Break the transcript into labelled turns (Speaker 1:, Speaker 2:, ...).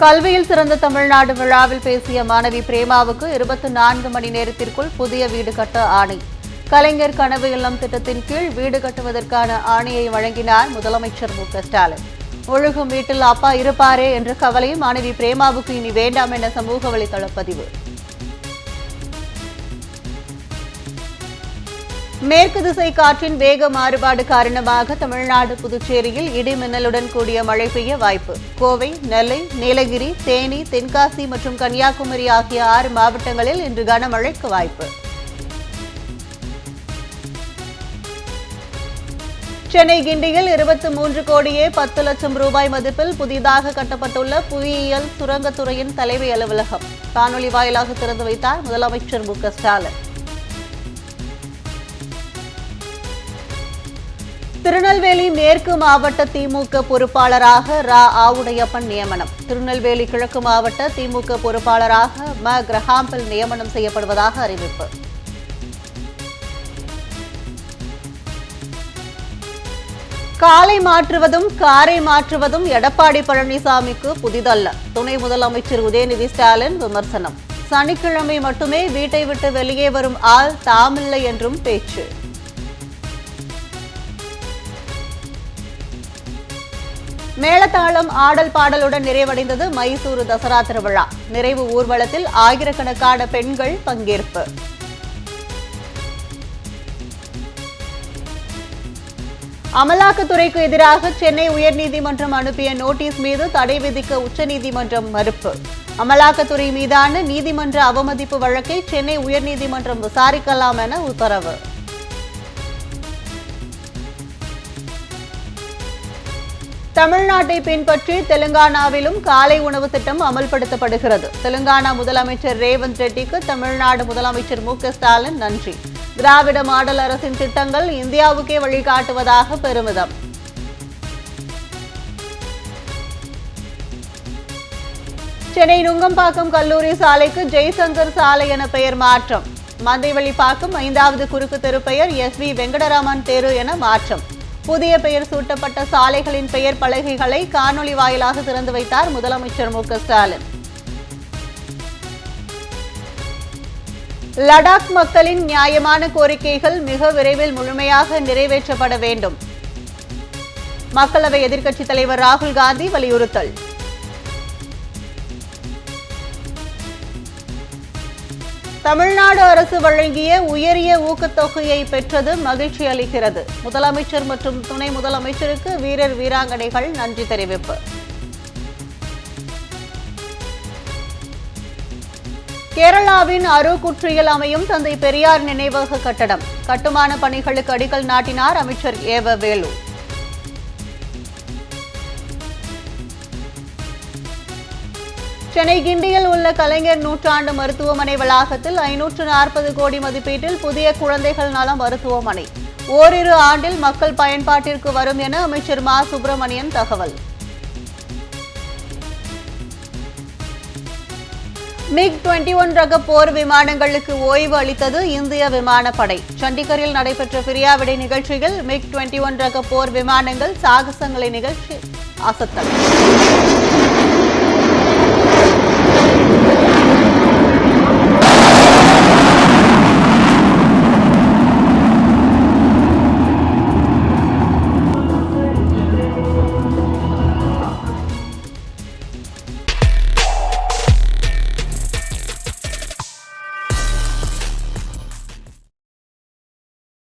Speaker 1: கல்வியில் சிறந்த தமிழ்நாடு விழாவில் பேசிய மாணவி பிரேமாவுக்கு 24 மணி நேரத்திற்குள் புதிய வீடு கட்ட ஆணை. கலைஞர் கனவு இல்லம் திட்டத்தின் கீழ் வீடு கட்டுவதற்கான ஆணையை வழங்கினார் முதலமைச்சர் மு.க.ஸ்டாலின். ஒழுகும் வீட்டில் அப்பா இருப்பாரே என்ற கவலை மாணவி பிரேமாவுக்கு இனி வேண்டாம் என சமூக வலைதள பதிவு. மேற்கு திசை காற்றின் வேக மாறுபாடு காரணமாக தமிழ்நாடு புதுச்சேரியில் இடி மின்னலுடன் கூடிய மழை பெய்ய வாய்ப்பு. கோவை, நெல்லை, நீலகிரி, தேனி, தென்காசி மற்றும் கன்னியாகுமரி ஆகிய 6 மாவட்டங்களில் இன்று கனமழைக்கு வாய்ப்பு. சென்னை கிண்டியில் 23 கோடியே 10 லட்சம் ரூபாய் மதிப்பில் புதிதாக கட்டப்பட்டுள்ள புவியியல் சுரங்கத்துறையின் தலைமை அலுவலகம் காணொலி வாயிலாக திறந்து வைத்தார் முதலமைச்சர் மு.க.ஸ்டாலின். திருநெல்வேலி மேற்கு மாவட்ட திமுக பொறுப்பாளராக ஆவுடையப்பன் நியமனம். திருநெல்வேலி கிழக்கு மாவட்ட திமுக பொறுப்பாளராக கிரஹாம்பெல் நியமனம் செய்யப்படுவதாக அறிவிப்பு. காலை மாற்றுவதும் காரை மாற்றுவதும் எடப்பாடி பழனிசாமிக்கு புதிதல்ல. துணை முதலமைச்சர் உதயநிதி ஸ்டாலின் விமர்சனம். சனிக்கிழமை மட்டுமே வீட்டை விட்டு வெளியே வரும் ஆள் தாமில்லை என்றும் பேச்சு. மேளதாளம் ஆடல் பாடலுடன் நிறைவடைந்தது மைசூரு தசரா திருவிழா. நிறைவு ஊர்வலத்தில் ஆயிரக்கணக்கான பெண்கள் பங்கேற்பு. அமலாக்கத்துறைக்கு எதிராக சென்னை உயர்நீதிமன்றம் அனுப்பிய நோட்டீஸ் மீது தடை விதிக்க உச்சநீதிமன்றம் மறுப்பு. அமலாக்கத்துறை மீதான நீதிமன்ற அவமதிப்பு வழக்கை சென்னை உயர்நீதிமன்றம் விசாரிக்கலாம் என உத்தரவு. தமிழ்நாட்டை பின்பற்றி தெலுங்கானாவிலும் காலை உணவு திட்டம் அமல்படுத்தப்படுகிறது. தெலுங்கானா முதலமைச்சர் ரேவந்த் ரெட்டிக்கு தமிழ்நாடு முதலமைச்சர் மு.க.ஸ்டாலின் நன்றி. திராவிட மாடல் அரசின் திட்டங்கள் இந்தியாவுக்கே வழிகாட்டுவதாக பெருமிதம். சென்னை நுங்கம்பாக்கம் கல்லூரி சாலைக்கு ஜெய்சங்கர் சாலை என பெயர் மாற்றம். மந்தைவெளிப்பாக்கம் 5வது குறுக்கு தெரு பெயர் SV வெங்கடராமன் தெரு என மாற்றம். புதிய பெயர் சூட்டப்பட்ட சாலைகளின் பெயர் பலகைகளை காணொலி வாயிலாக திறந்து வைத்தார் முதலமைச்சர் மு.க.ஸ்டாலின். லடாக் மக்களின் நியாயமான கோரிக்கைகள் மிக விரைவில் முழுமையாக நிறைவேற்றப்பட வேண்டும். மக்களவை எதிர்க்கட்சித் தலைவர் ராகுல் காந்தி வலியுறுத்தல். தமிழ்நாடு அரசு வழங்கிய உயரிய ஊக்கத்தொகையை பெற்றது மகிழ்ச்சி அளிக்கிறது. முதலமைச்சர் மற்றும் துணை முதலமைச்சருக்கு வீரர் வீராங்கனைகள் நன்றி தெரிவிப்பு. கேரளாவின் அரூக்குற்றியில் அமையும் தந்தை பெரியார் நினைவக கட்டடம். கட்டுமான பணிகளுக்கு அடிக்கல் நாட்டினார் அமைச்சர் ஏவ வேலு. சென்னை கிண்டியில் உள்ள கலைஞர் நூற்றாண்டு மருத்துவமனை வளாகத்தில் 540 கோடி மதிப்பீட்டில் புதிய குழந்தைகள் நல மருத்துவமனை ஓரிரு ஆண்டில் மக்கள் பயன்பாட்டிற்கு வரும் என அமைச்சர் மா. சுப்பிரமணியன் தகவல். MiG-21 ரக போர் விமானங்களுக்கு ஓய்வு அளித்தது இந்திய விமானப்படை. சண்டிகரில் நடைபெற்ற பிரியாவிடை நிகழ்ச்சியில் MiG-21 ரக போர் விமானங்கள் சாகசங்களை நிகழ்ச்சி அசத்தல்.